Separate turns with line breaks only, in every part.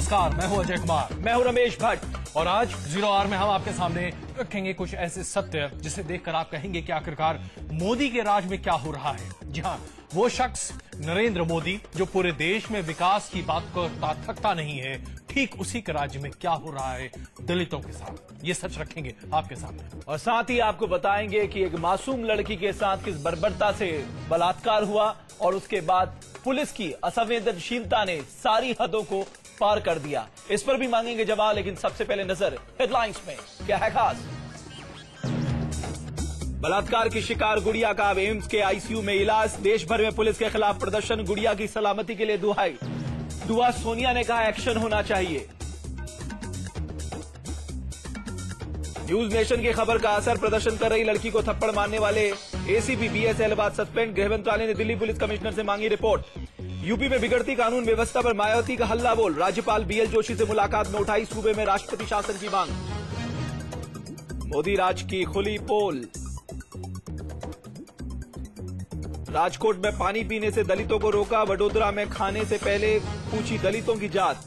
नमस्कार, मैं हूं अजय कुमार।
मैं हूं रमेश भट्ट।
और आज जीरो आवर में हम आपके सामने रखेंगे कुछ ऐसे सत्य जिसे देखकर आप कहेंगे कि आखिरकार मोदी के राज में क्या हो रहा है। जी हां, वो शख्स नरेंद्र मोदी जो पूरे देश में विकास की बात को थकता नहीं है, ठीक उसी के राज्य में क्या हो रहा है दलितों के साथ, ये सच रखेंगे आपके सामने।
और साथ ही आपको बताएंगे कि एक मासूम लड़की के साथ किस बर्बरता से बलात्कार हुआ और उसके बाद पुलिस की असंवेदनशीलता ने सारी हदों को पार कर दिया। इस पर भी मांगेंगे जवाब, लेकिन सबसे पहले नजर हेडलाइंस में क्या है खास। बलात्कार की शिकार गुड़िया का अब एम्स के आईसीयू में इलाज। देश भर में पुलिस के खिलाफ प्रदर्शन, गुड़िया की सलामती के लिए दुआ। सोनिया ने कहा एक्शन होना चाहिए। न्यूज नेशन की खबर का असर, प्रदर्शन कर रही लड़की को थप्पड़ मारने वाले एसीपी बीएस अहलवाद सस्पेंड। गृह मंत्रालय ने दिल्ली पुलिस कमिश्नर से मांगी रिपोर्ट। यूपी में बिगड़ती कानून व्यवस्था पर मायावती का हल्ला बोल। राज्यपाल बीएल जोशी से मुलाकात में उठाई सूबे में राष्ट्रपति शासन की मांग। मोदी राज की खुली पोल। राजकोट में पानी पीने से दलितों को रोका। वडोदरा में खाने से पहले पूछी दलितों की जात।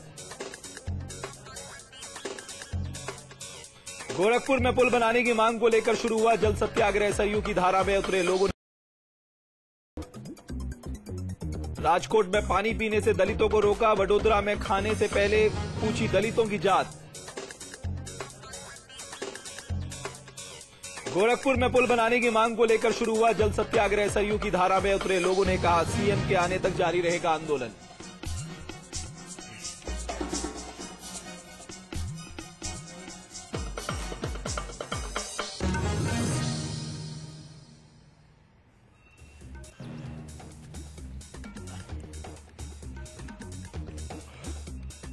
गोरखपुर में पुल बनाने की मांग को लेकर शुरू हुआ जल सत्याग्रह। सरयू की धारा में उतरे लोगों ने। राजकोट में पानी पीने से दलितों को रोका। वडोदरा में खाने से पहले पूछी दलितों की जात। गोरखपुर में पुल बनाने की मांग को लेकर शुरू हुआ जल सत्याग्रह। सरयू की धारा में उतरे लोगों ने कहा सीएम के आने तक जारी रहेगा आंदोलन।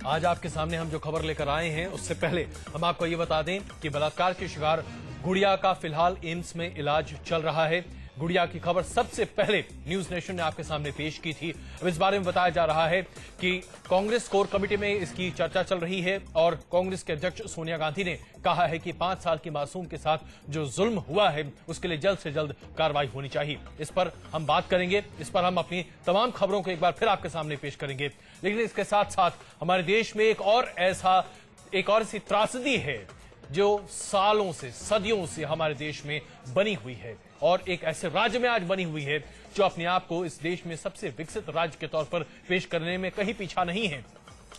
आज आपके सामने हम जो खबर लेकर आए हैं उससे पहले हम आपको ये बता दें कि बलात्कार की शिकार गुड़िया का फिलहाल एम्स में इलाज चल रहा है। गुड़िया की खबर सबसे पहले न्यूज नेशन ने आपके सामने पेश की थी। अब इस बारे में बताया जा रहा है कि कांग्रेस कोर कमेटी में इसकी चर्चा चल रही है और कांग्रेस के अध्यक्ष सोनिया गांधी ने कहा है कि 5 साल की मासूम के साथ जो जुल्म हुआ है उसके लिए जल्द से जल्द कार्रवाई होनी चाहिए। इस पर हम बात करेंगे, इस पर हम अपनी तमाम खबरों को एक बार फिर आपके सामने पेश करेंगे। लेकिन इसके साथ साथ हमारे देश में एक और ऐसी त्रासदी है जो सालों से, सदियों से हमारे देश में बनी हुई है और एक ऐसे राज्य में आज बनी हुई है जो अपने आप को इस देश में सबसे विकसित राज्य के तौर पर पेश करने में कहीं पीछा नहीं है।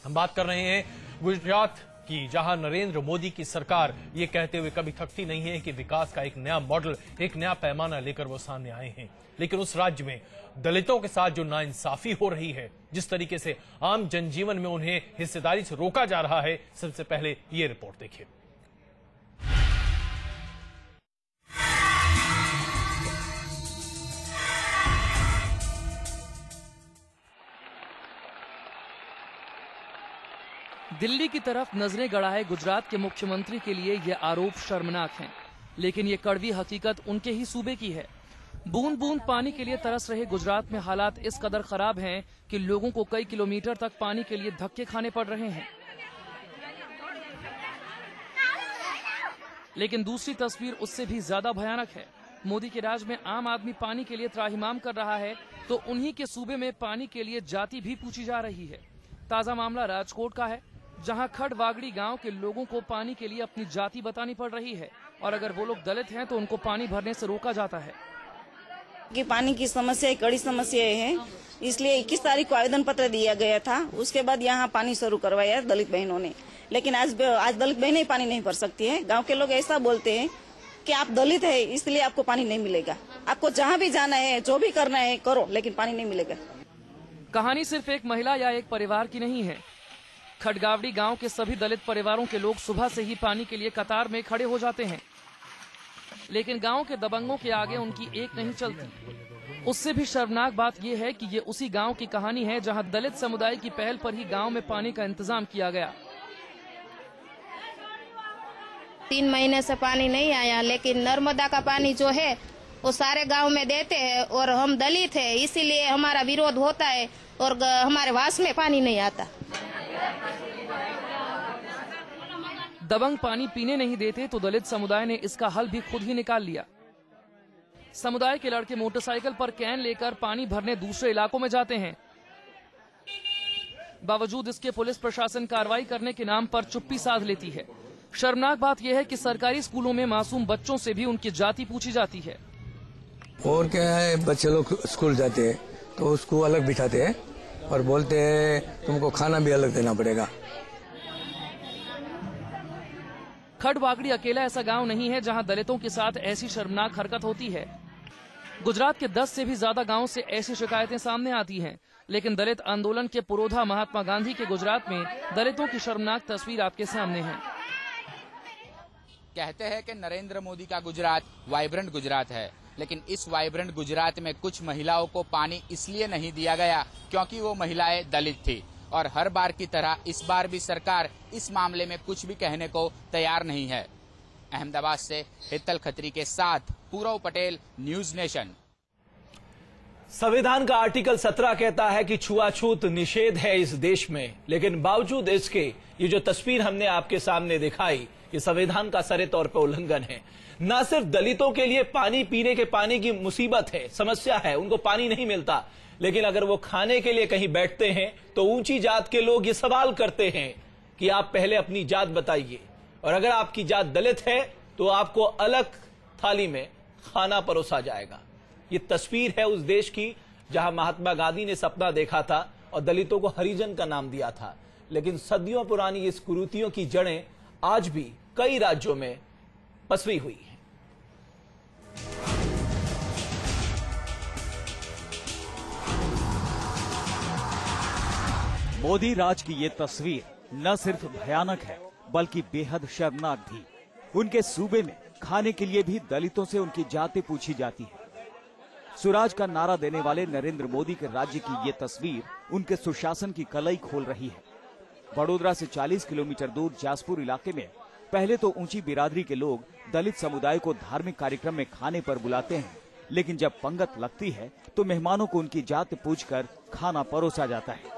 हम बात कर रहे हैं गुजरात की, जहां नरेंद्र मोदी की सरकार ये कहते हुए कभी थकती नहीं है कि विकास का एक नया मॉडल, एक नया पैमाना लेकर वो सामने आए हैं। लेकिन उस राज्य में दलितों के साथ जो नाइंसाफी हो रही है, जिस तरीके से आम जनजीवन में उन्हें हिस्सेदारी से रोका जा रहा है, सबसे पहले ये रिपोर्ट देखिए।
दिल्ली की तरफ नजरें गड़ाए गुजरात के मुख्यमंत्री के लिए ये आरोप शर्मनाक हैं, लेकिन ये कड़वी हकीकत उनके ही सूबे की है। बूंद बूंद पानी के लिए तरस रहे गुजरात में हालात इस कदर खराब हैं कि लोगों को कई किलोमीटर तक पानी के लिए धक्के खाने पड़ रहे हैं। लेकिन दूसरी तस्वीर उससे भी ज्यादा भयानक है। मोदी के राज में आम आदमी पानी के लिए त्राहिमाम कर रहा है तो उन्हीं के सूबे में पानी के लिए जाति भी पूछी जा रही है। ताजा मामला राजकोट का है, जहां खड़वागड़ी गांव के लोगों को पानी के लिए अपनी जाति बतानी पड़ रही है और अगर वो लोग दलित हैं तो उनको पानी भरने से रोका जाता है।
कि पानी की समस्या एक कड़ी समस्या है, इसलिए 21 तारीख को आवेदन पत्र दिया गया था। उसके बाद यहाँ पानी शुरू करवाया दलित बहनों ने, लेकिन आज दलित बहनें पानी नहीं भर सकती है। गांव के लोग ऐसा बोलते हैं कि आप दलित है इसलिए आपको पानी नहीं मिलेगा, आपको जहाँ भी जाना है, जो भी करना है करो, लेकिन पानी नहीं मिलेगा।
कहानी सिर्फ एक महिला या एक परिवार की नहीं है। खड़गावड़ी गांव के सभी दलित परिवारों के लोग सुबह से ही पानी के लिए कतार में खड़े हो जाते हैं, लेकिन गांव के दबंगों के आगे उनकी एक नहीं चलती। उससे भी शर्मनाक बात यह है कि ये उसी गांव की कहानी है जहां दलित समुदाय की पहल पर ही गांव में पानी का इंतजाम किया गया।
3 महीने से पानी नहीं आया, लेकिन नर्मदा का पानी जो है वो सारे गांव में देते हैं और हम दलित है इसीलिए हमारा विरोध होता है और हमारे वास में पानी नहीं आता।
दबंग पानी पीने नहीं देते तो दलित समुदाय ने इसका हल भी खुद ही निकाल लिया। समुदाय के लड़के मोटरसाइकिल पर कैन लेकर पानी भरने दूसरे इलाकों में जाते हैं। बावजूद इसके पुलिस प्रशासन कार्रवाई करने के नाम पर चुप्पी साध लेती है। शर्मनाक बात यह है कि सरकारी स्कूलों में मासूम बच्चों से भी उनकी जाति पूछी जाती है।
और क्या है, बच्चे लोग स्कूल जाते हैं तो उसको अलग बिठाते हैं और बोलते हैं तुमको खाना भी अलग देना पड़ेगा।
खड़वागड़ी अकेला ऐसा गांव नहीं है जहां दलितों के साथ ऐसी शर्मनाक हरकत होती है। गुजरात के 10 से भी ज्यादा गांवों से ऐसी शिकायतें सामने आती हैं, लेकिन दलित आंदोलन के पुरोधा महात्मा गांधी के गुजरात में दलितों की शर्मनाक तस्वीर आपके सामने है।
कहते हैं कि नरेंद्र मोदी का गुजरात वाइब्रेंट गुजरात है, लेकिन इस वाइब्रेंट गुजरात में कुछ महिलाओं को पानी इसलिए नहीं दिया गया क्योंकि वो महिलाएं दलित थी। और हर बार की तरह इस बार भी सरकार इस मामले में कुछ भी कहने को तैयार नहीं है। अहमदाबाद से हितल खत्री के साथ पूरव पटेल, न्यूज नेशन।
संविधान का आर्टिकल 17 कहता है कि छुआछूत निषेध है इस देश में, लेकिन बावजूद इसके ये जो तस्वीर हमने आपके सामने दिखाई, ये संविधान का सरे तौर पर उल्लंघन है। न सिर्फ दलितों के लिए पानी पीने के पानी की मुसीबत है, समस्या है, उनको पानी नहीं मिलता, लेकिन अगर वो खाने के लिए कहीं बैठते हैं तो ऊंची जात के लोग ये सवाल करते हैं कि आप पहले अपनी जात बताइए, और अगर आपकी जात दलित है तो आपको अलग थाली में खाना परोसा जाएगा। ये तस्वीर है उस देश की जहां महात्मा गांधी ने सपना देखा था और दलितों को हरिजन का नाम दिया था, लेकिन सदियों पुरानी इस कुरीतियों की जड़ें आज भी कई राज्यों में पसरी हुई है।
मोदी राज की ये तस्वीर न सिर्फ भयानक है बल्कि बेहद शर्मनाक भी। उनके सूबे में खाने के लिए भी दलितों से उनकी जाति पूछी जाती है। स्वराज का नारा देने वाले नरेंद्र मोदी के राज्य की ये तस्वीर उनके सुशासन की कलई खोल रही है। बड़ोदरा से 40 किलोमीटर दूर जासपुर इलाके में पहले तो ऊंची बिरादरी के लोग दलित समुदाय को धार्मिक कार्यक्रम में खाने पर बुलाते हैं, लेकिन जब पंगत लगती है तो मेहमानों को उनकी जात पूछकर खाना परोसा जाता है।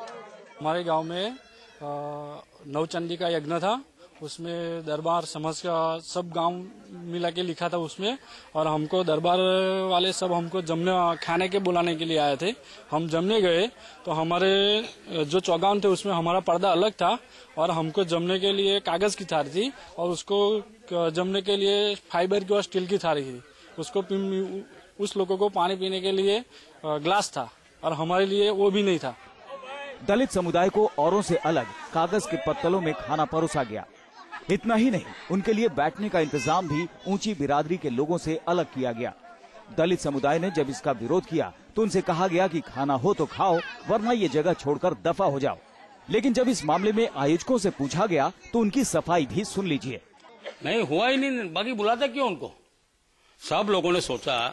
हमारे गांव में नवचंडी का यज्ञ था, उसमें दरबार समाज का सब गांव मिला के लिखा था उसमें, और हमको दरबार वाले सब हमको जमने खाने के बुलाने के लिए आए थे। हम जमने गए तो हमारे जो चौगान थे उसमें हमारा पर्दा अलग था और हमको जमने के लिए कागज की थाली थी और उसको जमने के लिए फाइबर की और स्टील की थाली थी। उसको उस लोगों को पानी पीने के लिए ग्लास था और हमारे लिए वो भी नहीं था।
दलित समुदाय को औरों से अलग कागज के पत्तलों में खाना परोसा गया। इतना ही नहीं, उनके लिए बैठने का इंतजाम भी ऊंची बिरादरी के लोगों से अलग किया गया। दलित समुदाय ने जब इसका विरोध किया तो उनसे कहा गया कि खाना हो तो खाओ, वरना ये जगह छोड़कर दफा हो जाओ। लेकिन जब इस मामले में आयोजकों से पूछा गया तो उनकी सफाई भी सुन लीजिए।
नहीं हुआ ही नहीं, बाकी बुलाता क्यों उनको? सब लोगों ने सोचा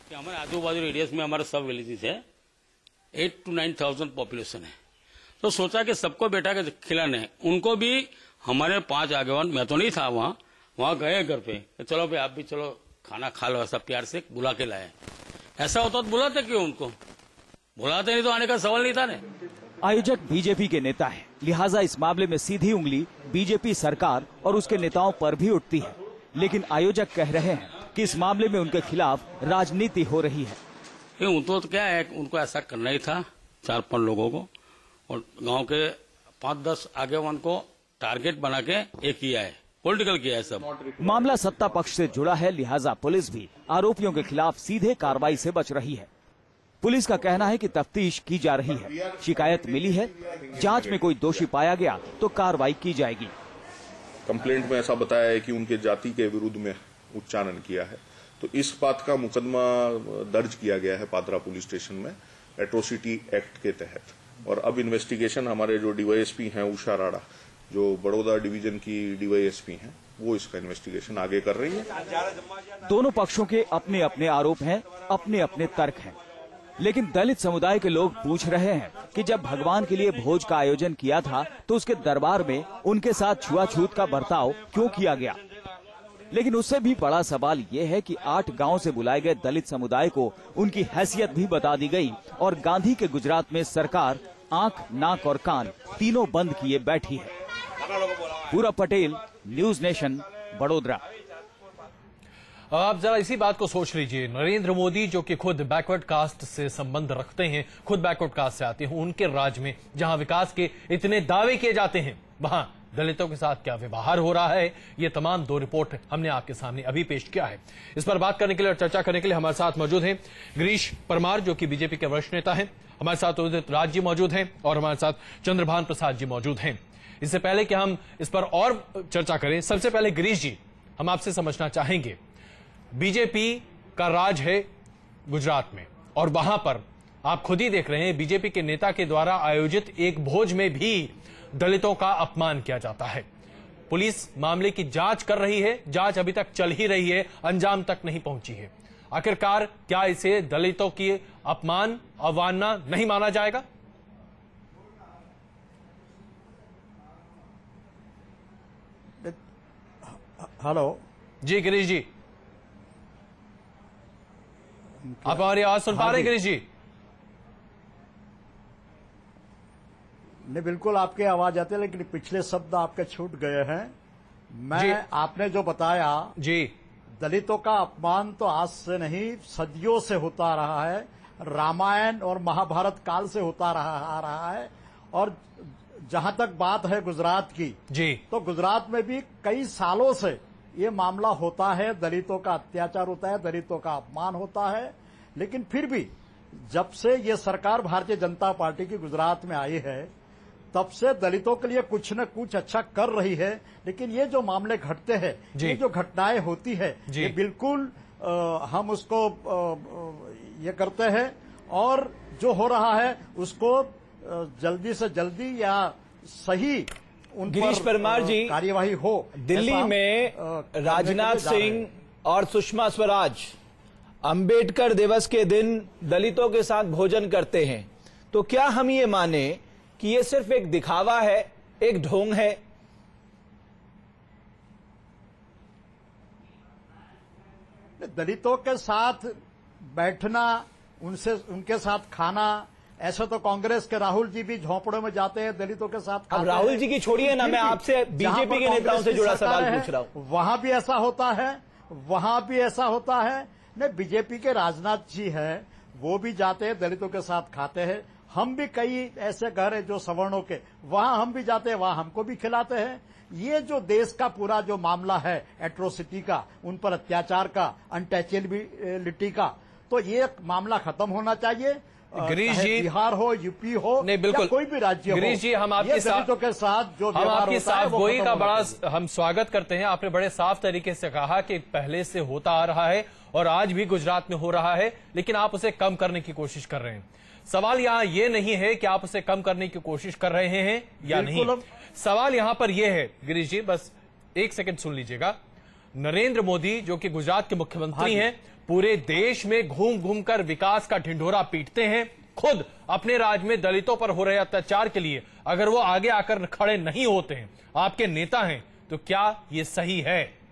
कि हमारे आजू बाजू एरियाज में हमारे सब विलेजेस है, 8 to 9,000 पॉपुलेशन है, तो सोचा कि सबको बैठा के खिलाने। उनको भी हमारे 5 आगेवान, मैं तो नहीं था वहाँ गए घर पे, चलो भाई आप भी चलो खाना खा लो, ऐसा प्यार से बुला के लाए। ऐसा होता तो बुलाते क्यों उनको? बुलाते नहीं तो आने का सवाल नहीं था ने।
आयोजक बीजेपी के नेता है, लिहाजा इस मामले में सीधी उंगली बीजेपी सरकार और उसके नेताओं पर भी उठती है। लेकिन आयोजक कह रहे हैं कि इस मामले में उनके खिलाफ राजनीति हो रही है।
उनको तो क्या है, उनको ऐसा करना ही था 4-5 लोगों को, और गांव के 5-10 आगेवान को टारगेट बना के एक किया है, पॉलिटिकल किया है सब।
मामला सत्ता पक्ष से जुड़ा है, लिहाजा पुलिस भी आरोपियों के खिलाफ सीधे कार्रवाई से बच रही है। पुलिस का कहना है कि तफ्तीश की जा रही है, शिकायत मिली है, जांच में कोई दोषी पाया गया तो कार्रवाई की जाएगी।
कंप्लेंट में ऐसा बताया है कि उनके जाति के विरुद्ध में उच्चारण किया है, तो इस बात का मुकदमा दर्ज किया गया है पादरा पुलिस स्टेशन में एट्रोसिटी एक्ट के तहत। और अब इन्वेस्टिगेशन हमारे जो डीवाईएसपी हैं उषा राणा, जो बड़ौदा डिवीजन की डीवाईएसपी हैं, वो इसका इन्वेस्टिगेशन आगे कर रही है।
दोनों पक्षों के अपने अपने आरोप हैं, अपने अपने तर्क हैं, लेकिन दलित समुदाय के लोग पूछ रहे हैं कि जब भगवान के लिए भोज का आयोजन किया था तो उसके दरबार में उनके साथ छुआछूत का बर्ताव क्यों किया गया। लेकिन उससे भी बड़ा सवाल ये है कि 8 गांव से बुलाए गए दलित समुदाय को उनकी हैसियत भी बता दी गई और गांधी के गुजरात में सरकार आंख, नाक और कान तीनों बंद किए बैठी है। पूरव पटेल, न्यूज नेशन, बड़ोदरा।
आप जरा इसी बात को सोच लीजिए, नरेंद्र मोदी जो कि खुद बैकवर्ड कास्ट से संबंध रखते हैं, खुद बैकवर्ड कास्ट से आते हैं, उनके राज्य में जहां विकास के इतने दावे किए जाते हैं, वहां दलितों के साथ क्या व्यवहार हो रहा है, ये तमाम 2 रिपोर्ट हमने आपके सामने अभी पेश किया है। इस पर बात करने के लिए और चर्चा करने के लिए हमारे साथ मौजूद हैं गिरीश परमार, जो कि बीजेपी के वरिष्ठ नेता हैं, हमारे साथ उदित राज जी मौजूद हैं और हमारे साथ चंद्रभान प्रसाद जी मौजूद हैं। इससे पहले कि हम इस पर और चर्चा करें, सबसे पहले गिरीश जी, हम आपसे समझना चाहेंगे, बीजेपी का राज है गुजरात में और वहां पर आप खुद ही देख रहे हैं बीजेपी के नेता के द्वारा आयोजित एक भोज में भी दलितों का अपमान किया जाता है। पुलिस मामले की जांच कर रही है, जांच अभी तक चल ही रही है, अंजाम तक नहीं पहुंची है। आखिरकार क्या इसे दलितों की अपमान, अवमानना नहीं माना जाएगा?
हेलो
जी गिरीश जी, आप हमारी आवाज सुन पा रहे हैं गिरीश जी?
नहीं, बिल्कुल आपकी आवाज आती है, लेकिन पिछले शब्द आपके छूट गए हैं। मैं आपने जो बताया
जी,
दलितों का अपमान तो आज से नहीं सदियों से होता रहा है, रामायण और महाभारत काल से होता आ रहा है। और जहां तक बात है गुजरात की
जी,
तो गुजरात में भी कई सालों से ये मामला होता है, दलितों का अत्याचार होता है, दलितों का अपमान होता है। लेकिन फिर भी जब से ये सरकार भारतीय जनता पार्टी की गुजरात में आई है, तब से दलितों के लिए कुछ न कुछ अच्छा कर रही है। लेकिन ये जो मामले घटते हैं, ये जो घटनाएं होती है, ये बिल्कुल हम उसको ये करते हैं और जो हो रहा है उसको जल्दी से जल्दी या सही उन
गिरीश परमार जी,
कार्यवाही हो।
दिल्ली में राजनाथ सिंह और सुषमा स्वराज अंबेडकर दिवस के दिन दलितों के साथ भोजन करते हैं, तो क्या हम ये माने कि ये सिर्फ एक दिखावा है, एक ढोंग है?
दलितों के साथ बैठना, उनके साथ खाना, ऐसे तो कांग्रेस के राहुल जी भी झोंपड़ों में जाते हैं, दलितों के साथ खाते हैं।
अब राहुल जी की छोड़िए ना, मैं आपसे बीजेपी के नेताओं से जुड़ा सवाल पूछ रहा हूं।
वहां भी ऐसा होता है, वहां भी ऐसा होता है। नहीं, बीजेपी के राजनाथ जी हैं, वो भी जाते हैं, दलितों के साथ खाते हैं। हम भी कई ऐसे घर है जो सवर्णों के, वहां हम भी जाते हैं, वहां हमको भी खिलाते हैं। ये जो देश का पूरा जो मामला है एट्रोसिटी का, उन पर अत्याचार का, अनटचेबिलिटी का, तो ये मामला खत्म होना चाहिए।
गिरीश जी,
बिहार हो, यूपी हो,
नहीं बिल्कुल,
कोई भी राज्य हो,
गिरीश जी, हम आपके
दलितों के साथ जो
हम आपकी साफगोई का बड़ा
हम
स्वागत करते हैं। आपने बड़े साफ तरीके से कहा कि पहले से होता आ रहा है और आज भी गुजरात में हो रहा है, लेकिन आप उसे कम करने की कोशिश कर रहे हैं। सवाल यहां यह नहीं है कि आप उसे कम करने की कोशिश कर रहे हैं या नहीं, सवाल यहां पर यह है गिरीश जी, बस एक सेकंड सुन लीजिएगा। नरेंद्र मोदी जो कि गुजरात के मुख्यमंत्री हैं, पूरे देश में घूम घूम कर विकास का ढिंढोरा पीटते हैं। खुद अपने राज्य में दलितों पर हो रहे अत्याचार के लिए अगर वो आगे आकर खड़े नहीं होते हैं, आपके नेता हैं, तो क्या ये सही है?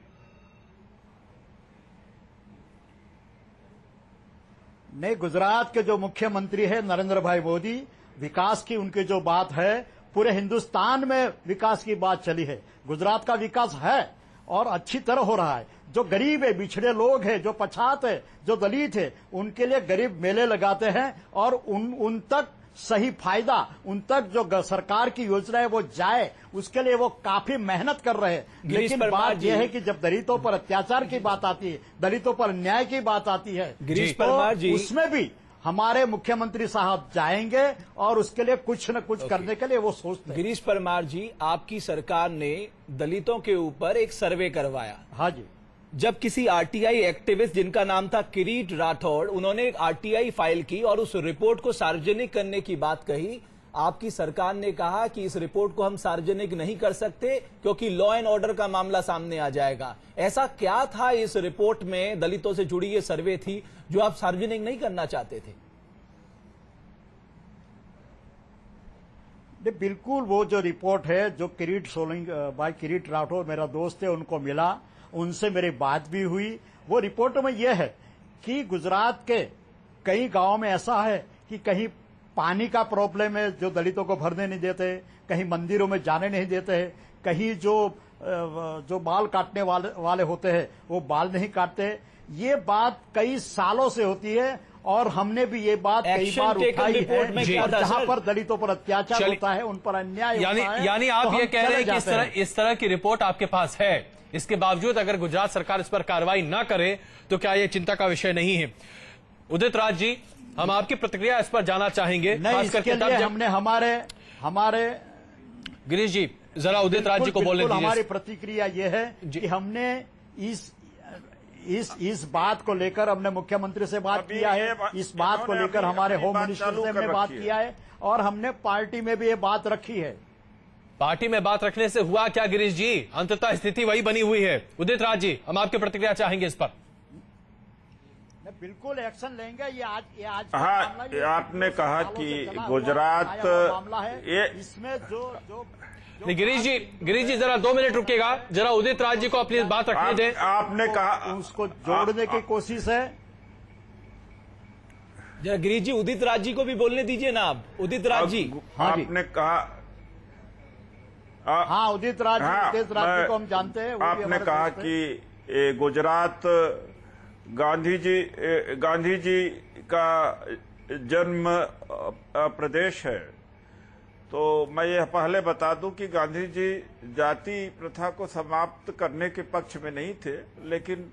नहीं, गुजरात के जो मुख्यमंत्री है नरेंद्र भाई मोदी, विकास की उनकी जो बात है, पूरे हिंदुस्तान में विकास की बात चली है। गुजरात का विकास है और अच्छी तरह हो रहा है। जो गरीब है, बिछड़े लोग हैं, जो पछात है, जो दलित है, उनके लिए गरीब मेले लगाते हैं और उन तक सही फायदा, उन तक जो सरकार की योजना है वो जाए, उसके लिए वो काफी मेहनत कर रहे हैं। लेकिन बात यह है कि जब दलितों पर अत्याचार की बात आती है, दलितों पर न्याय की बात आती है, तो उसमें भी हमारे मुख्यमंत्री साहब जाएंगे और उसके लिए कुछ न कुछ करने के लिए वो सोचते हैं।
गिरीश परमार जी, आपकी सरकार ने दलितों के ऊपर एक सर्वे करवाया।
हाँ जी।
जब किसी आरटीआई एक्टिविस्ट जिनका नाम था किरीट राठौड़, उन्होंने एक आरटीआई फाइल की और उस रिपोर्ट को सार्वजनिक करने की बात कही, आपकी सरकार ने कहा कि इस रिपोर्ट को हम सार्वजनिक नहीं कर सकते क्योंकि लॉ एंड ऑर्डर का मामला सामने आ जाएगा। ऐसा क्या था इस रिपोर्ट में, दलितों से जुड़ी ये सर्वे थी, जो आप सार्वजनिक नहीं करना चाहते थे?
बिल्कुल, वो जो रिपोर्ट है, जो किरीट राठौड़ मेरा दोस्त है, उनको मिला, उनसे मेरी बात भी हुई। वो रिपोर्ट में यह है कि गुजरात के कई गांव में ऐसा है कि कहीं पानी का प्रॉब्लम है, जो दलितों को भरने नहीं देते, कहीं मंदिरों में जाने नहीं देते, कहीं जो जो बाल काटने वाले होते हैं वो बाल नहीं काटते। ये बात कई सालों से होती है और हमने भी ये बात कई बार उठाई है। और जहां पर दलितों पर अत्याचार होता है, उन पर अन्याय होता है,
यानी आप
तो
ये कह रहे हैं कि इस तरह की रिपोर्ट आपके पास है, इसके बावजूद अगर गुजरात सरकार इस पर कार्रवाई ना करे तो क्या ये चिंता का विषय नहीं है? उदित राज जी, हम आपकी प्रतिक्रिया इस पर जानना चाहेंगे।
इसके लिए हमने हमारे
गिरीश जी, जरा उदित राज जी को बोलने दीजिए।
हमारी प्रतिक्रिया ये है कि हमने इस बात को लेकर हमने मुख्यमंत्री से बात किया है, इस बात को लेकर हमारे होम मिनिस्टर से हमने बात किया है और हमने पार्टी में भी ये बात रखी है।
पार्टी में बात रखने से हुआ क्या गिरीश जी? अंततः स्थिति वही बनी हुई है। उदित राज जी, हम आपकी प्रतिक्रिया चाहेंगे इस पर।
बिल्कुल एक्शन लेंगे। ये आज
हाँ, आपने कहा कि गुजरात
इसमें जो
गिरीश जी जरा 2 मिनट रुकिएगा, जरा उदित राज जी को अपनी बात रखने दें।
आपने कहा उसको जोड़ने की कोशिश है।
जरा गिरीश जी, उदित राज जी को भी बोलने दीजिए ना आप। उदित राज जी,
आपने कहा
हाँ, उदित राज जी को हम जानते हैं।
आपने कहा कि गुजरात गांधी जी का जन्म प्रदेश है, तो मैं यह पहले बता दूं कि गांधी जी जाति प्रथा को समाप्त करने के पक्ष में नहीं थे, लेकिन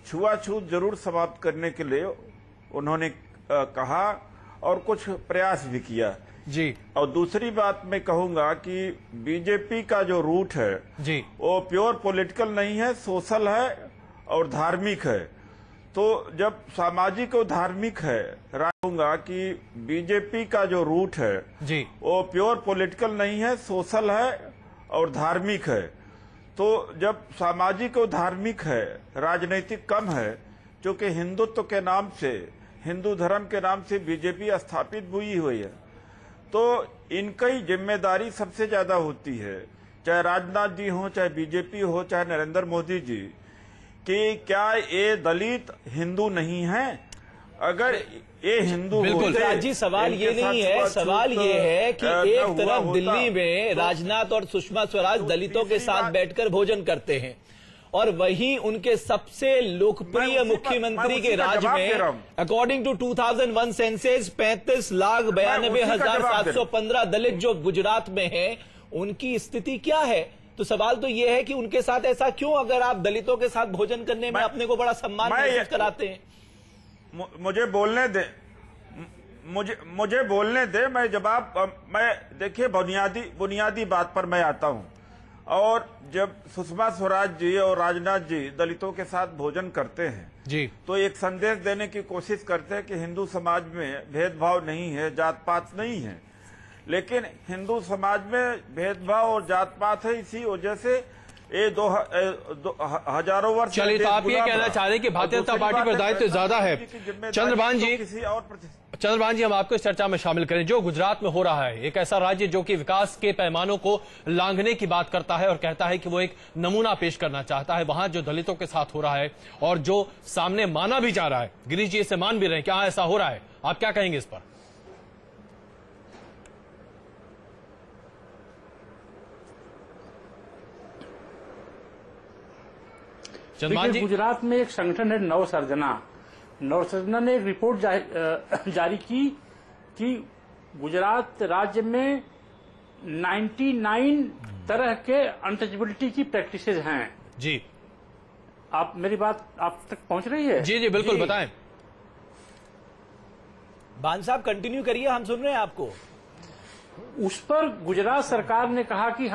छुआछूत जरूर समाप्त करने के लिए उन्होंने कहा और कुछ प्रयास भी किया
जी।
और दूसरी बात मैं कहूंगा कि बीजेपी का जो रूट है
जी,
वो प्योर पॉलिटिकल नहीं है, सोशल है और धार्मिक है। तो जब सामाजिक और धार्मिक है, कहूंगा कि बीजेपी का जो रूट है
जी,
वो प्योर पॉलिटिकल नहीं है, सोशल है और धार्मिक है। तो जब सामाजिक और धार्मिक है, राजनीतिक कम है, क्योंकि हिंदुत्व के नाम से, हिंदू धर्म के नाम से बीजेपी स्थापित हुई है, तो इनकी जिम्मेदारी सबसे ज्यादा होती है, चाहे राजनाथ जी हो, चाहे बीजेपी हो, चाहे नरेंद्र मोदी जी, कि क्या ये दलित हिंदू नहीं है? अगर ये हिंदू
होते जी, सवाल ये नहीं है, सवाल ये है कि एक तरफ दिल्ली में राजनाथ और सुषमा स्वराज दलितों के साथ बैठकर भोजन करते हैं और वहीं उनके सबसे लोकप्रिय मुख्यमंत्री के राज में अकॉर्डिंग टू 2001 सेंसस 35,92,715 दलित जो गुजरात में हैं, उनकी स्थिति क्या है? तो सवाल तो ये है कि उनके साथ ऐसा क्यों, अगर आप दलितों के साथ भोजन करने में अपने को बड़ा सम्मान महसूस कराते हैं?
मुझे बोलने दे, मैं जवाब, मैं देखिए बुनियादी बात पर मैं आता हूं। और जब सुषमा स्वराज जी और राजनाथ जी दलितों के साथ भोजन करते हैं
जी,
तो एक संदेश देने की कोशिश करते हैं कि हिंदू समाज में भेदभाव नहीं है, जात पात नहीं है। लेकिन हिंदू समाज में भेदभाव और जात पात है, इसी वजह से ये हजारों वर्ष।
चलिए, तो आप ये कहना चाह रहे हैं कि भारतीय जनता पार्टी पर दायित्व ज्यादा है। चंद्रभान जी, हम आपको इस चर्चा में शामिल करें। जो गुजरात में हो रहा है, एक ऐसा राज्य जो कि विकास के पैमानों को लांघने की बात करता है और कहता है कि वो एक नमूना पेश करना चाहता है, वहां जो दलितों के साथ हो रहा है और जो सामने माना भी जा रहा है, गिरीश जी इसे मान भी रहे हैं, क्या ऐसा हो रहा है? आप क्या कहेंगे इस पर?
गुजरात में एक संगठन है नवसर्जना ने एक रिपोर्ट जारी की कि गुजरात राज्य में 99 तरह के अनटचेबिलिटी की प्रैक्टिसेस हैं।
जी,
आप, मेरी बात आप तक पहुंच रही है?
जी बिल्कुल, बताएं।
बान साहब कंटिन्यू करिए, हम सुन रहे हैं आपको।
उस पर गुजरात सरकार ने कहा कि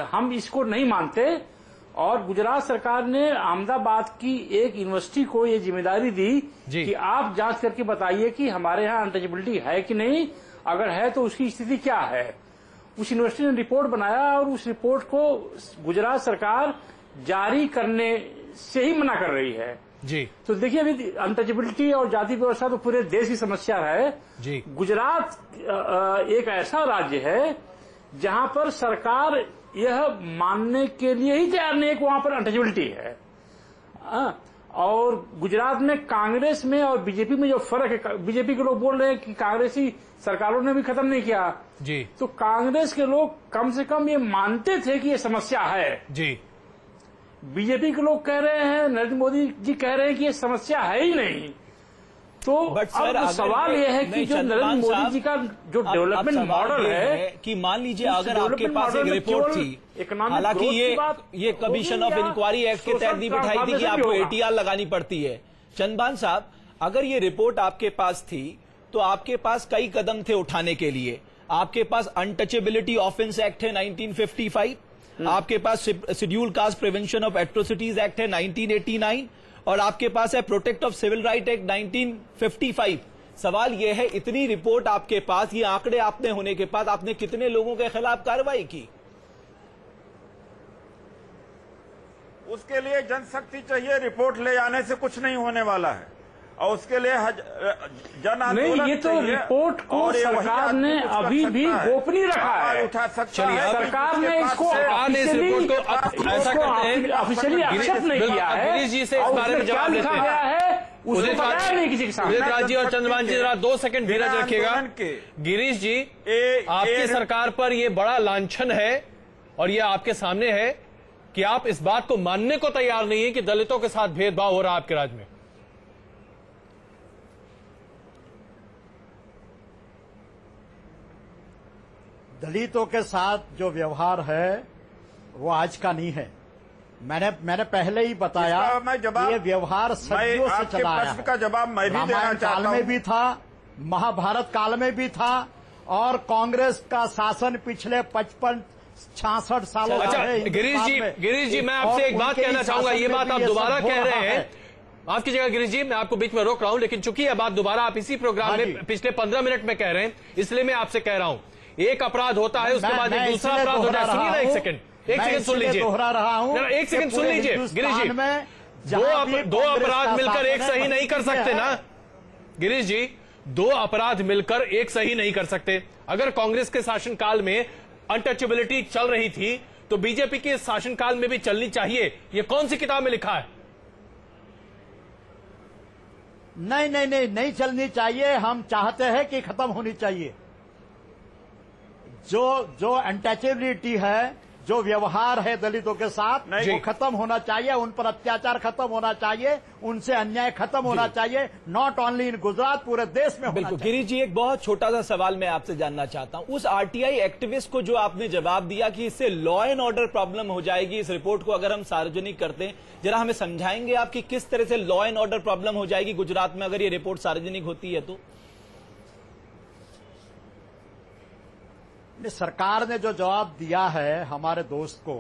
हम इसको नहीं मानते और गुजरात सरकार ने अहमदाबाद की एक यूनिवर्सिटी को ये जिम्मेदारी दी कि आप जांच करके बताइए कि हमारे यहाँ अनटचेबिलिटी है कि नहीं, अगर है तो उसकी स्थिति क्या है। उस यूनिवर्सिटी ने रिपोर्ट बनाया और उस रिपोर्ट को गुजरात सरकार जारी करने से ही मना कर रही है।
जी,
तो देखिए, अभी अनटचेबिलिटी और जाति व्यवस्था तो पूरे देश की समस्या है।
जी,
गुजरात एक ऐसा राज्य है जहां पर सरकार यह मानने के लिए ही तैयार नहीं कि वहां पर अनटचेबिलिटी है।
और गुजरात में कांग्रेस में और बीजेपी में जो फर्क है, बीजेपी के लोग बोल रहे हैं कि कांग्रेसी सरकारों ने भी खत्म नहीं किया
जी, तो
कांग्रेस के लोग कम से कम ये मानते थे कि ये समस्या है
जी।
बीजेपी के लोग कह रहे हैं, नरेंद्र मोदी जी कह रहे हैं कि ये समस्या है ही नहीं। तो अब सवाल ये है कि जो नरेंद्र मोदी जी का जो डेवलपमेंट मॉडल है
कि मान लीजिए अगर आपके पास एक रिपोर्ट थी, हालांकि ये कमीशन ऑफ इंक्वायरी एक्ट के तहत नहीं बिठाई थी कि आपको एटीआर लगानी पड़ती है। चंदबान साहब, अगर ये रिपोर्ट आपके पास थी तो आपके पास कई कदम थे उठाने के लिए। आपके पास अनटचेबिलिटी ऑफेंस एक्ट है 1955, आपके पास schedule caste prevention of atrocities act है 1989 और आपके पास है protect of civil right act 1955। सवाल यह है, इतनी रिपोर्ट आपके पास, ये आंकड़े आपने होने के बाद आपने कितने लोगों के खिलाफ कार्रवाई की?
उसके लिए जनशक्ति चाहिए, रिपोर्ट ले आने से कुछ नहीं होने वाला है और उसके लिए जन आंदोलन
नहीं, ये तो रिपोर्ट को सरकार ने अभी भी गोपनीय रखा है।
उठा सकता है
सरकार ने इसको
इस रिपोर्ट को ऐसा करते हैं,
ऑफिशियली एक्सेप्ट नहीं किया है।
गिरीश जी से इस बारे में जवाब लेते हैं।
गया है उदित
राज जी और चंद्रभान जी जरा 2 सेकंड धीरज रखिएगा। गिरीश जी, आपकी सरकार पर यह बड़ा लांछन है और यह आपके सामने है कि आप इस बात को मानने को तैयार नहीं है कि दलितों के साथ भेदभाव हो रहा है आपके राज्य में।
दलितों के साथ जो व्यवहार है वो आज का नहीं है। मैंने पहले ही बताया ये व्यवहार सदियों से चला आया है।
का जवाब मैं भी देना चाहता हूं।
काल में भी था, महाभारत काल में भी था और कांग्रेस का शासन पिछले 55-66 सालों
अच्छा, गिरीश जी मैं आपसे एक बात कहना चाहूंगा। ये बात आप दोबारा कह रहे हैं, माफ कीजिएगा गिरीश जी, मैं आपको बीच में रोक रहा हूं, लेकिन चूंकि यह बात दोबारा आप इसी प्रोग्राम में पिछले 15 मिनट में कह रहे हैं, इसलिए मैं आपसे कह रहा हूं, एक अपराध होता है उसके बाद एक दूसरा अपराध होता है। सुनिए ना, एक सेकंड सुन लीजिए,
दोहरा रहा हूं,
एक सेकंड सुन लीजिए गिरीश जी। दो अपराध मिलकर एक सही नहीं कर सकते ना गिरीश जी, 2 अपराध मिलकर एक सही नहीं कर सकते। अगर कांग्रेस के शासनकाल में अनटचेबिलिटी चल रही थी तो बीजेपी के शासनकाल में भी चलनी चाहिए। ये कौन सी किताब में लिखा है?
नहीं चलनी चाहिए। हम चाहते हैं कि खत्म होनी चाहिए। जो अनटचेबिलिटी है, जो व्यवहार है दलितों के साथ, वो खत्म होना चाहिए। उन पर अत्याचार खत्म होना चाहिए, उनसे अन्याय खत्म होना चाहिए। नॉट ओनली इन गुजरात, पूरे देश में होना चाहिए।
गिरीश जी, एक बहुत छोटा सा सवाल मैं आपसे जानना चाहता हूं। उस आरटीआई एक्टिविस्ट को जो आपने जवाब दिया कि इससे लॉ एंड ऑर्डर प्रॉब्लम हो जाएगी इस रिपोर्ट को अगर हम सार्वजनिक करते हैं, जरा हमें समझाएंगे आप कि किस तरह से लॉ एंड ऑर्डर प्रॉब्लम हो जाएगी गुजरात में अगर ये रिपोर्ट सार्वजनिक होती है तो?
सरकार ने जो जवाब दिया है हमारे दोस्त को,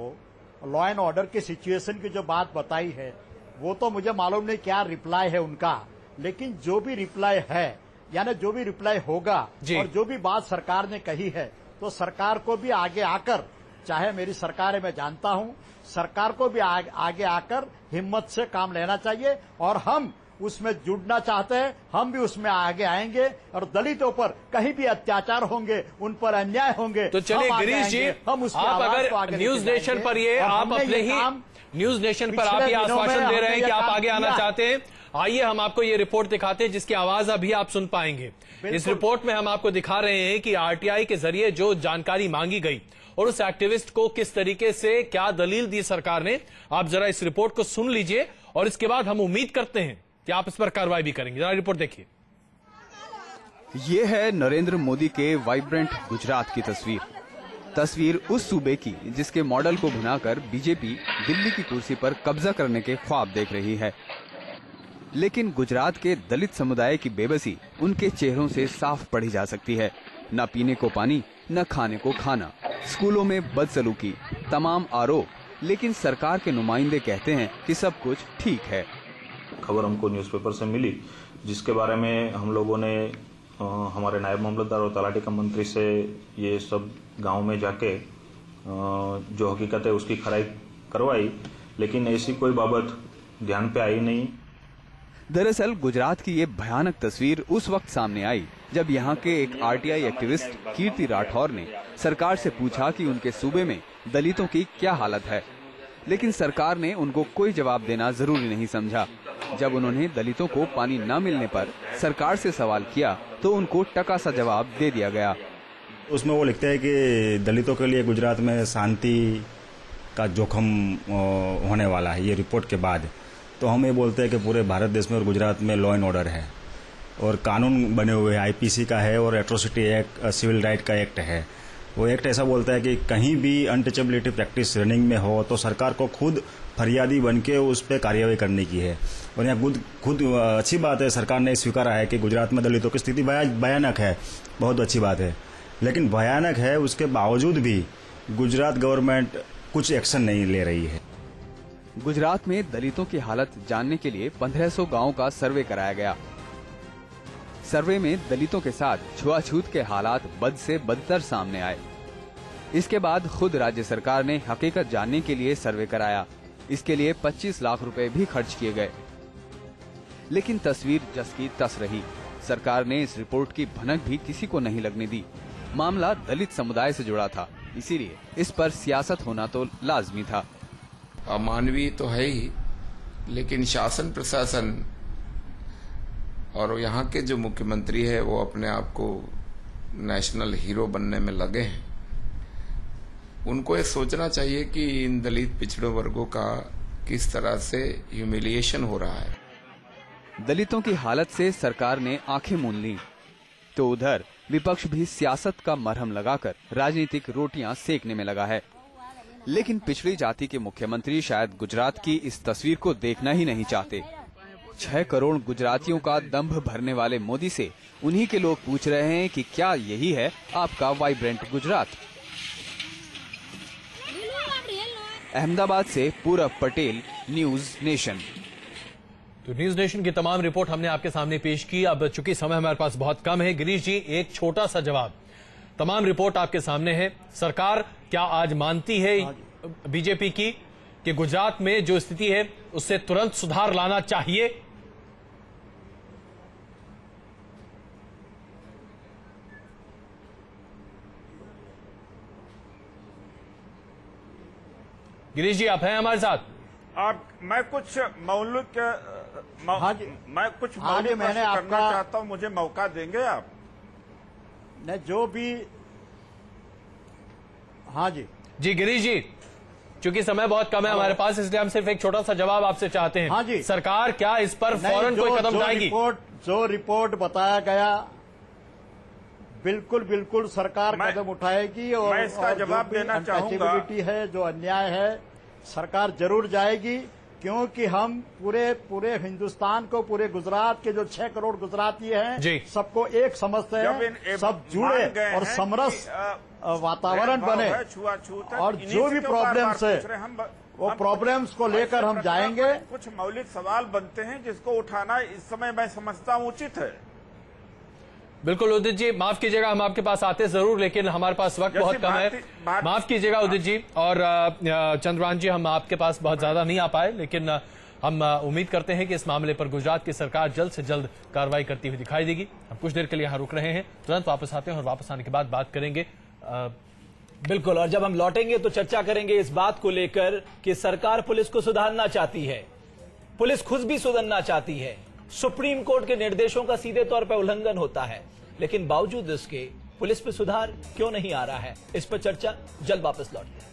लॉ एंड ऑर्डर की सिचुएशन की जो बात बताई है, वो तो मुझे मालूम नहीं क्या रिप्लाई है उनका, लेकिन जो भी रिप्लाई है यानी जो भी रिप्लाई होगा और जो भी बात सरकार ने कही है, तो सरकार को भी आगे आकर, चाहे मेरी सरकार है मैं जानता हूं, सरकार को भी आगे आकर हिम्मत से काम लेना चाहिए और हम उसमें जुड़ना चाहते हैं। हम भी उसमें आगे आएंगे और दलितों पर कहीं भी अत्याचार होंगे, उन पर अन्याय होंगे
तो चलिए गिरीश जी,
हम उसकी
आप अगर न्यूज नेशन पर ये आप अपने ही न्यूज नेशन पर आप ये आश्वासन दे रहे हैं कि आप आगे आना चाहते हैं, आइए हम आपको ये रिपोर्ट दिखाते हैं जिसकी आवाज अभी आप सुन पाएंगे। इस रिपोर्ट में हम आपको दिखा रहे हैं कि आरटीआई के जरिए जो जानकारी मांगी गई और उस एक्टिविस्ट को किस तरीके से क्या दलील दी सरकार ने। आप जरा इस रिपोर्ट को सुन लीजिए और इसके बाद हम उम्मीद करते हैं कि आप इस पर कार्रवाई भी करेंगे। जरा रिपोर्ट देखिए।
ये है नरेंद्र मोदी के वाइब्रेंट गुजरात की तस्वीर उस सूबे की जिसके मॉडल को भुनाकर बीजेपी दिल्ली की कुर्सी पर कब्जा करने के ख्वाब देख रही है। लेकिन गुजरात के दलित समुदाय की बेबसी उनके चेहरों से साफ पढ़ी जा सकती है। न पीने को पानी, न खाने को खाना, स्कूलों में बदसलूकी, तमाम आरोप, लेकिन सरकार के नुमाइंदे कहते हैं कि सब कुछ ठीक है।
खबर हमको न्यूज़पेपर से मिली जिसके बारे में हम लोगों ने हमारे नायब मामलतदार और तलाटी का मंत्री से ये सब गांव में जाके जो हकीकत है उसकी खराई करवाई, लेकिन ऐसी कोई बाबत ध्यान पे आई नहीं।
दरअसल गुजरात की ये भयानक तस्वीर उस वक्त सामने आई जब यहाँ के एक आरटीआई एक्टिविस्ट कीर्ति राठौर ने सरकार से पूछा कि उनके सूबे में दलितों की क्या हालत है, लेकिन सरकार ने उनको कोई जवाब देना जरूरी नहीं समझा जब उन्होंने दलितों को पानी न मिलने पर सरकार से सवाल किया तो उनको टका सा जवाब दे दिया गया।
उसमें वो लिखते हैं कि दलितों के लिए गुजरात में शांति का जोखिम होने वाला है ये रिपोर्ट के बाद। तो हम ये बोलते हैं कि पूरे भारत देश में और गुजरात में लॉ एंड ऑर्डर है और कानून बने हुए हैं, आईपीसी का है और एट्रोसिटी एक्ट, सिविल राइट का एक्ट है। वो एक्ट ऐसा बोलता है कि कहीं भी अनटचेबिलिटी प्रैक्टिस रनिंग में हो तो सरकार को खुद फरियादी बन के उस पर कार्रवाई करने की है। और यहाँ खुद अच्छी बात है, सरकार ने स्वीकारा है कि गुजरात में दलितों की स्थिति भयानक है, बहुत अच्छी बात है। लेकिन भयानक है उसके बावजूद भी गुजरात गवर्नमेंट कुछ एक्शन नहीं ले रही है।
गुजरात में दलितों की हालत जानने के लिए 1500 गांवों का सर्वे कराया गया। सर्वे में दलितों के साथ छुआछूत के हालात बद से बदतर सामने आए। इसके बाद खुद राज्य सरकार ने हकीकत जानने के लिए सर्वे कराया। इसके लिए 25 लाख रुपए भी खर्च किए गए, लेकिन तस्वीर जस की तस रही। सरकार ने इस रिपोर्ट की भनक भी किसी को नहीं लगने दी। मामला दलित समुदाय से जुड़ा था, इसीलिए इस पर सियासत होना तो लाजमी था।
अमानवीय तो है ही, लेकिन शासन प्रशासन और यहाँ के जो मुख्यमंत्री है वो अपने आप को नेशनल हीरो बनने में लगे हैं। उनको ये सोचना चाहिए कि इन दलित पिछड़े वर्गों का किस तरह से ह्यूमिलिएशन हो रहा है।
दलितों की हालत से सरकार ने आंखें मूंद ली तो उधर विपक्ष भी सियासत का मरहम लगाकर राजनीतिक रोटियां सेकने में लगा है। लेकिन पिछड़ी जाति के मुख्यमंत्री शायद गुजरात की इस तस्वीर को देखना ही नहीं चाहते। 6 करोड़ गुजरातियों का दंभ भरने वाले मोदी से उन्हीं के लोग पूछ रहे हैं कि क्या यही है आपका वाइब्रेंट गुजरात। अहमदाबाद से पूरब पटेल, न्यूज नेशन।
तो न्यूज नेशन की तमाम रिपोर्ट हमने आपके सामने पेश की। अब चूंकि समय हमारे पास बहुत कम है, गिरीश जी एक छोटा सा जवाब। तमाम रिपोर्ट आपके सामने है। सरकार क्या आज मानती है बीजेपी की कि गुजरात में जो स्थिति है उससे तुरंत सुधार लाना चाहिए? गिरीश जी आप हैं हमारे साथ?
मैं कुछ मौलिक मैंने करना चाहता हूं, मुझे मौका देंगे आप?
ने जो भी हाँ जी
गिरीश जी, चूंकि समय बहुत कम है हमारे पास, इसलिए हम सिर्फ एक छोटा सा जवाब आपसे चाहते हैं।
हाँ जी,
सरकार क्या इस पर फौरन कोई कदम उठाएगी?
जो रिपोर्ट बताया गया बिल्कुल सरकार कदम उठाएगी और
मैं इसका जवाब देना चाहूंगा।
है जो अन्याय है सरकार जरूर जाएगी, क्योंकि हम पूरे हिंदुस्तान को, पूरे गुजरात के जो 6 करोड़ गुजराती हैं सबको एक समझते हैं, सब जुड़े और समरस वातावरण बने और जो भी प्रॉब्लम्स है वो प्रॉब्लम्स को लेकर हम जाएंगे।
कुछ मौलिक सवाल बनते हैं जिसको उठाना इस समय मैं समझता हूं उचित है।
बिल्कुल उदित जी, माफ कीजिएगा हम आपके पास आते जरूर, लेकिन हमारे पास वक्त बहुत कम है। माफ कीजिएगा उदित जी और चंद्रभान जी, हम आपके पास बहुत ज्यादा नहीं आ पाए, लेकिन हम उम्मीद करते हैं कि इस मामले पर गुजरात की सरकार जल्द से जल्द कार्रवाई करती हुई दिखाई देगी। हम कुछ देर के लिए यहाँ रुक रहे हैं, तुरंत वापस आते हैं और वापस आने के बाद बात करेंगे।
बिल्कुल, और जब हम लौटेंगे तो चर्चा करेंगे इस बात को लेकर कि सरकार पुलिस को सुधारना चाहती है, पुलिस खुद भी सुधरना चाहती है। सुप्रीम कोर्ट के निर्देशों का सीधे तौर पर उल्लंघन होता है, लेकिन बावजूद इसके पुलिस पे सुधार क्यों नहीं आ रहा है, इस पर चर्चा जल्द वापस लौटते हैं।